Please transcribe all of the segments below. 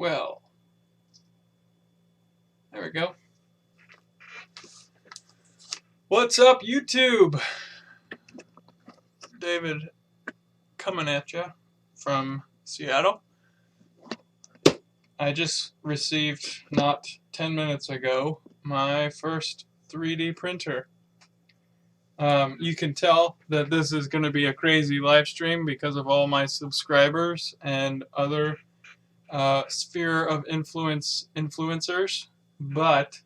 Swell. There we go. What's up, YouTube? David coming at you from Seattle. I just received, not 10 minutes ago, my first 3D printer. You can tell that this is going to be a crazy live stream because of all my subscribers and other sphere of influence influencers, but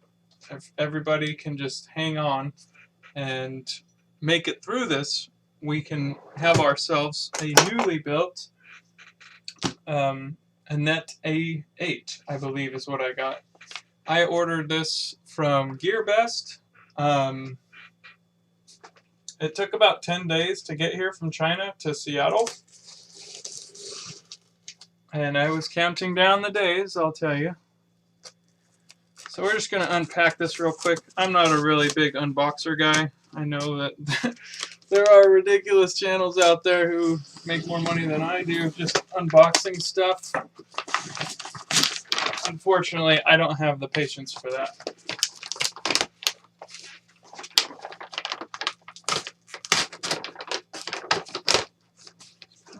if everybody can just hang on and make it through this, we can have ourselves a newly built a Net A8, I believe is what I got. I ordered this from GearBest. It took about 10 days to get here from China to Seattle. And I was counting down the days, I'll tell you. So we're just going to unpack this real quick. I'm not a really big unboxer guy. I know that there are ridiculous channels out there who make more money than I do just unboxing stuff. Unfortunately, I don't have the patience for that.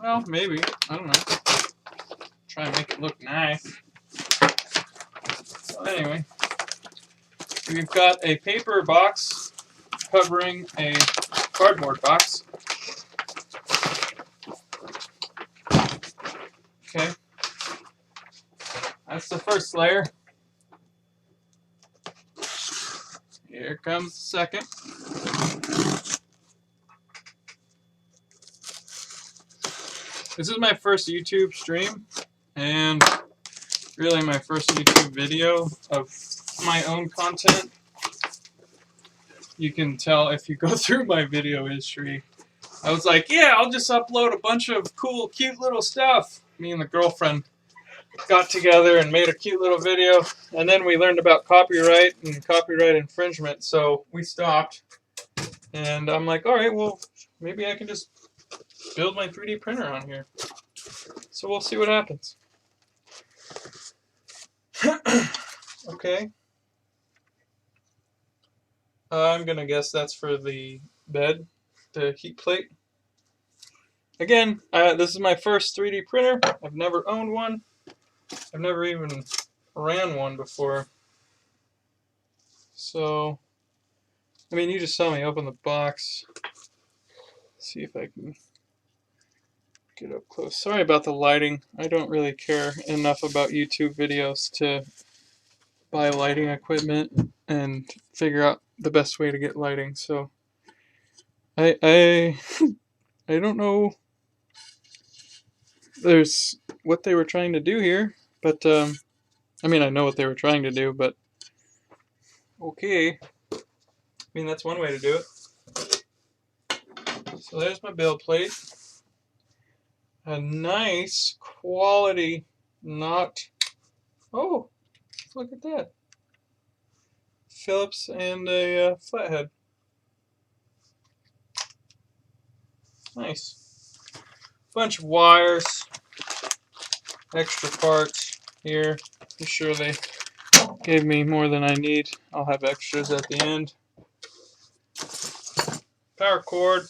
Well, maybe. I don't know. Try and make it look nice. So anyway, we've got a paper box covering a cardboard box. Okay. That's the first layer. Here comes the second. This is my first YouTube stream, and really my first YouTube video of my own content. You can tell if you go through my video history. I was like, yeah, I'll just upload a bunch of cool, cute little stuff. Me and the girlfriend got together and made a cute little video, and then we learned about copyright and copyright infringement, so we stopped. And I'm like, all right, well, maybe I can just build my 3D printer on here. So we'll see what happens. Okay. I'm going to guess that's for the bed, the heat plate. Again, this is my first 3D printer. I've never owned one. I've never even ran one before. So, I mean, you just saw me open the box. Let's see if I can get up close. Sorry about the lighting. I don't really care enough about YouTube videos to buy lighting equipment and figure out the best way to get lighting. So I don't know there's what they were trying to do here, but I mean, I know what they were trying to do, but okay. I mean, that's one way to do it. So there's my build plate. A nice quality, not, oh, look at that. Phillips and a flathead. Nice. Bunch of wires, extra parts here. I'm sure they gave me more than I need. I'll have extras at the end. Power cord.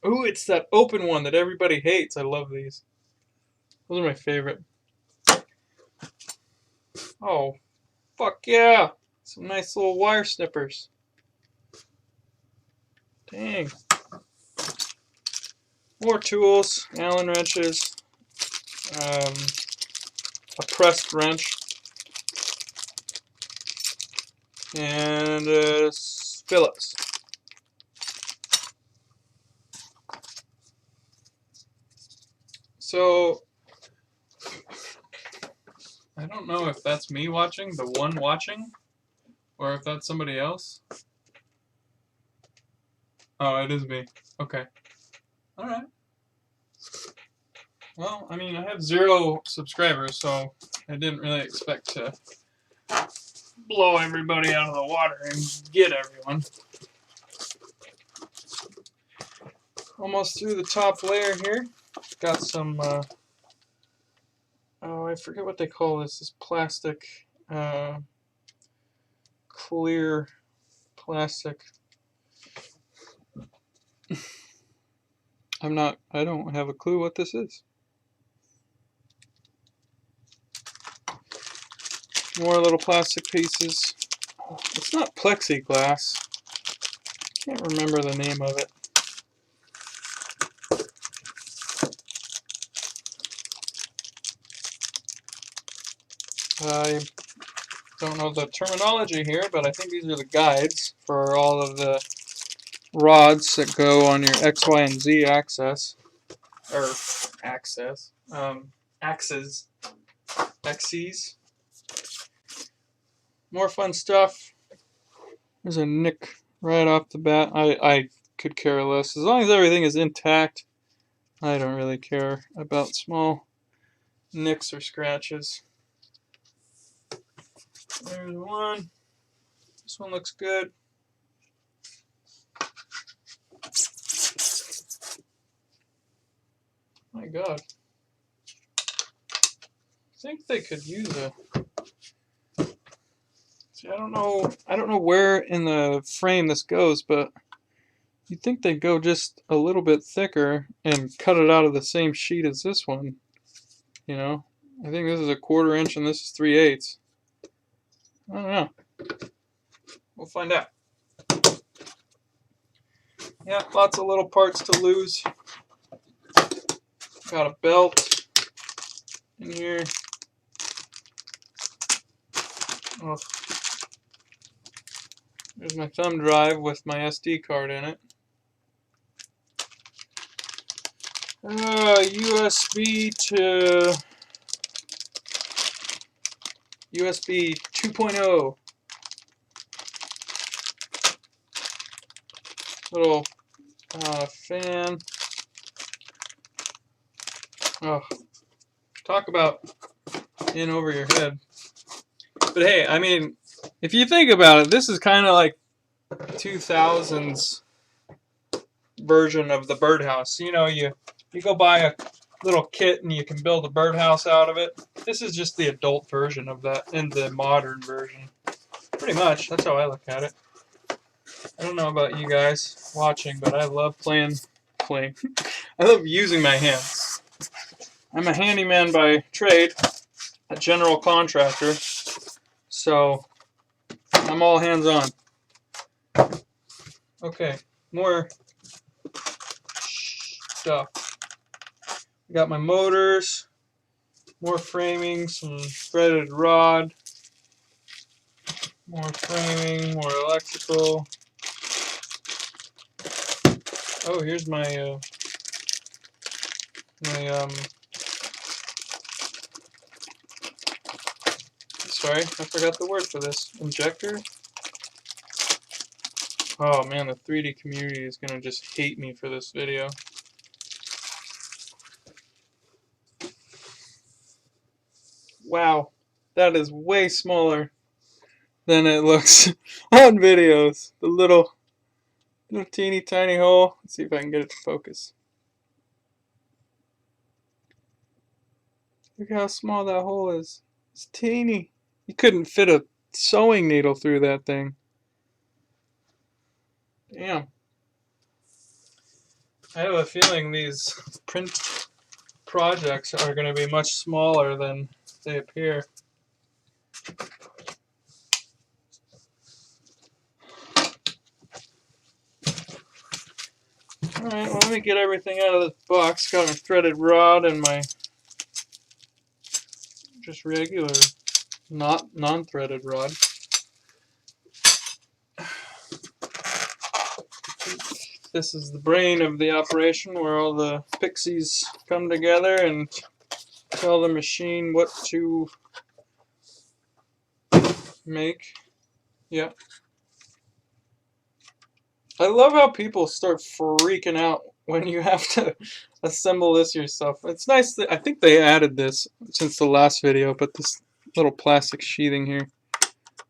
Ooh, it's that open one that everybody hates. I love these. Those are my favorite. Oh, fuck yeah. Some nice little wire snippers. Dang. More tools, Allen wrenches, a pressed wrench, and Phillips. So, I don't know if that's me watching, the one watching, or if that's somebody else. Oh, it is me. Okay. Alright. Well, I mean, I have 0 subscribers, so I didn't really expect to blow everybody out of the water and get everyone. Almost through the top layer here. Got some oh, I forget what they call this. This plastic, clear plastic. I don't have a clue what this is. More little plastic pieces. It's not plexiglass. Can't remember the name of it. I don't know the terminology here, but I think these are the guides for all of the rods that go on your X, Y, and Z axis. Or axis. Axes. Axes. More fun stuff. There's a nick right off the bat. I could care less. As long as everything is intact, I don't really care about small nicks or scratches. There's one. This one looks good. My God. I think they could use a... See, I don't know where in the frame this goes, but you'd think they'd go just a little bit thicker and cut it out of the same sheet as this one. You know? I think this is a 1/4 inch and this is 3/8. I don't know. We'll find out. Yeah, lots of little parts to lose. Got a belt in here. Oh. There's my thumb drive with my SD card in it. USB to USB 2.0. Little fan. Oh, talk about in over your head. But hey, I mean, if you think about it, this is kind of like 2000s version of the birdhouse. You know, you go buy a little kit and you can build a birdhouse out of it. This is just the adult version of that and the modern version. Pretty much, that's how I look at it. I don't know about you guys watching, but I love playing. I love using my hands. I'm a handyman by trade, a general contractor, so I'm all hands on. Okay, more stuff. I got my motors, more framing, some threaded rod, more framing, more electrical. Oh, here's my sorry, I forgot the word for this. Injector? Oh man, the 3D community is gonna just hate me for this video. Wow, that is way smaller than it looks on videos. The little teeny tiny hole. Let's see if I can get it to focus. Look how small that hole is. It's teeny. You couldn't fit a sewing needle through that thing. Damn. I have a feeling these print projects are going to be much smaller than they appear. Alright, well, let me get everything out of this box. Got my threaded rod and my just regular, not non-threaded rod. This is the brain of the operation where all the pixies come together and tell the machine what to make. Yeah. I love how people start freaking out when you have to assemble this yourself. It's nice that I think they added this since the last video, but this little plastic sheathing here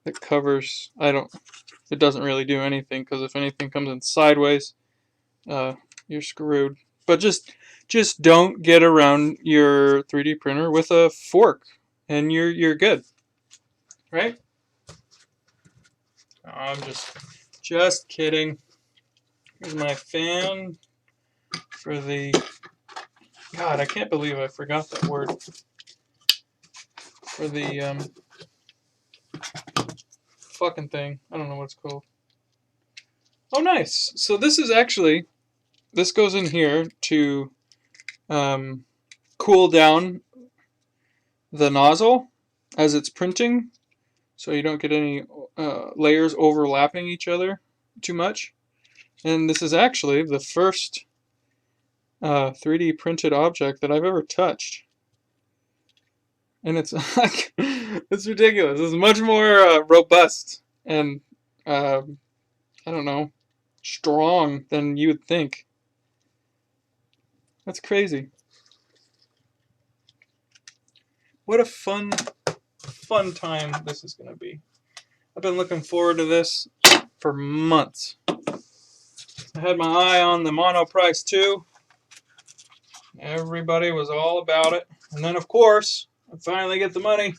that covers, it doesn't really do anything, because if anything comes in sideways, you're screwed. But just don't get around your 3D printer with a fork, and you're good, right? I'm just kidding. Here's my fan for the. God, I can't believe I forgot that word. For the fucking thing. I don't know what it's called. Oh, nice. So this is actually, this goes in here to cool down the nozzle as it's printing, so you don't get any layers overlapping each other too much. And this is actually the first 3D printed object that I've ever touched. And it's like, it's ridiculous. It's much more robust and, I don't know, strong than you would think. That's crazy. What a fun time this is going to be. I've been looking forward to this for months. I had my eye on the mono price too. Everybody was all about it. And then, of course, I finally get the money,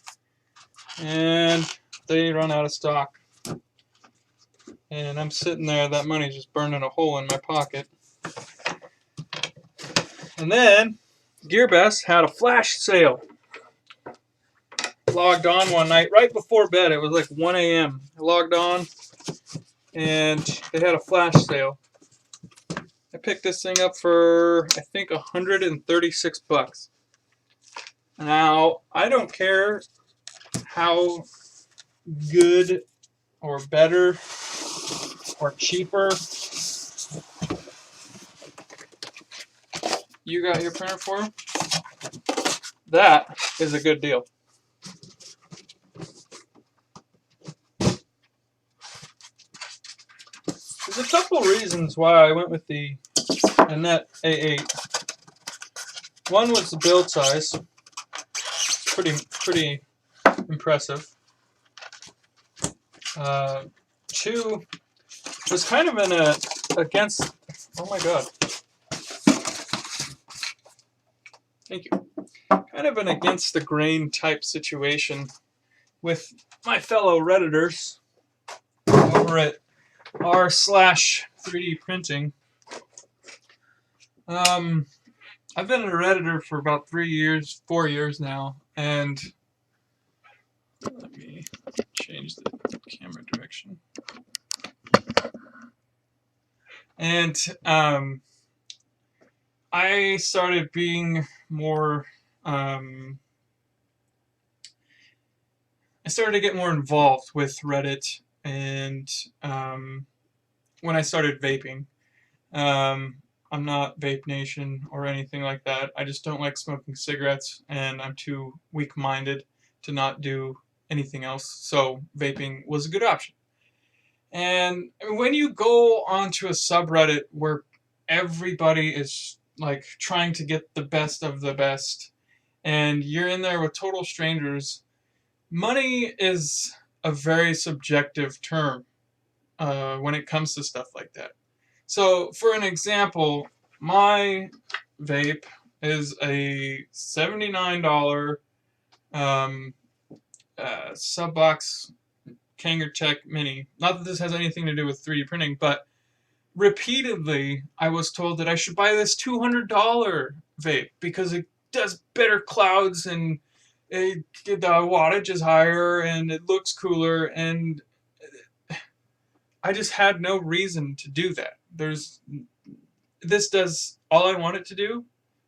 and they run out of stock. And I'm sitting there, that money's just burning a hole in my pocket. And then, GearBest had a flash sale. Logged on one night, right before bed. It was like 1 a.m. I logged on, and they had a flash sale. I picked this thing up for, I think, $136. Now, I don't care how good or better or cheaper you got your printer for. That is a good deal. There's a couple reasons why I went with the Annette A8. One was the build size. Pretty impressive. Two was kind of in a against. Oh my god! Thank you. Kind of an against the grain type situation with my fellow Redditors over at r/3D printing. I've been a Redditor for about 4 years now, and let me change the camera direction. And I started being more, I started to get more involved with Reddit, and when I started vaping. I'm not Vape Nation or anything like that. I just don't like smoking cigarettes, and I'm too weak-minded to not do anything else. So vaping was a good option. And when you go onto a subreddit where everybody is like trying to get the best of the best, and you're in there with total strangers, money is a very subjective term when it comes to stuff like that. So, for an example, my vape is a $79 Subbox Kangertech Mini. Not that this has anything to do with 3D printing, but repeatedly I was told that I should buy this $200 vape because it does better clouds and the wattage is higher and it looks cooler, and I just had no reason to do that. This does all I want it to do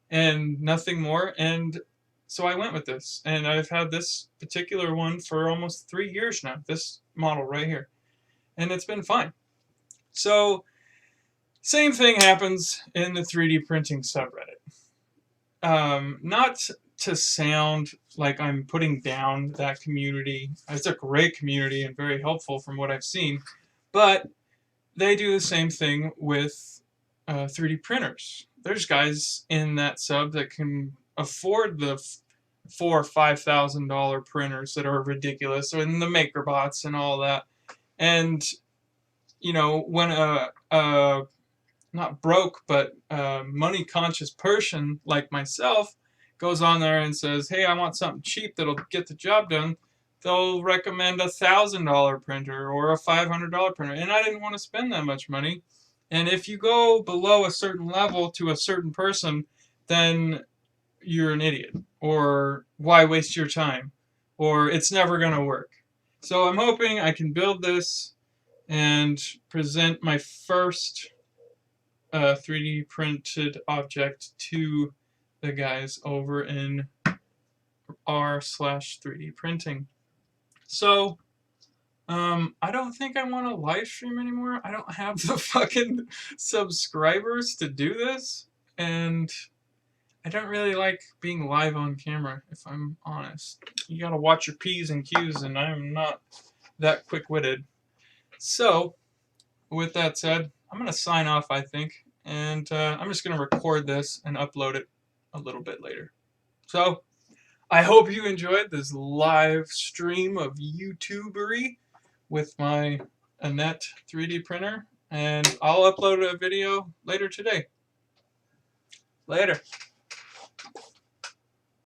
and nothing more, and so I went with this, and I've had this particular one for almost 3 years now, this model right here, and it's been fine. So same thing happens in the 3D printing subreddit. Not to sound like I'm putting down that community. It's a great community and very helpful from what I've seen, but they do the same thing with 3D printers. There's guys in that sub that can afford the $4,000 or $5,000 printers that are ridiculous, and the MakerBots and all that. And you know, when a not broke, but money conscious person like myself goes on there and says, hey, I want something cheap that'll get the job done, they'll recommend $1,000 printer or a $500 printer. And I didn't want to spend that much money. And if you go below a certain level to a certain person, then you're an idiot. Or why waste your time? Or it's never going to work. So I'm hoping I can build this and present my first 3D printed object to the guys over in r/3D printing. So I don't think I want to live stream anymore. I don't have the fucking subscribers to do this, and I don't really like being live on camera, if I'm honest. You gotta watch your P's and Q's, and I'm not that quick-witted. So, with that said, I'm gonna sign off, I think, and I'm just gonna record this and upload it a little bit later. So, I hope you enjoyed this live stream of YouTubery with my Annette 3D printer, and I'll upload a video later today. Later.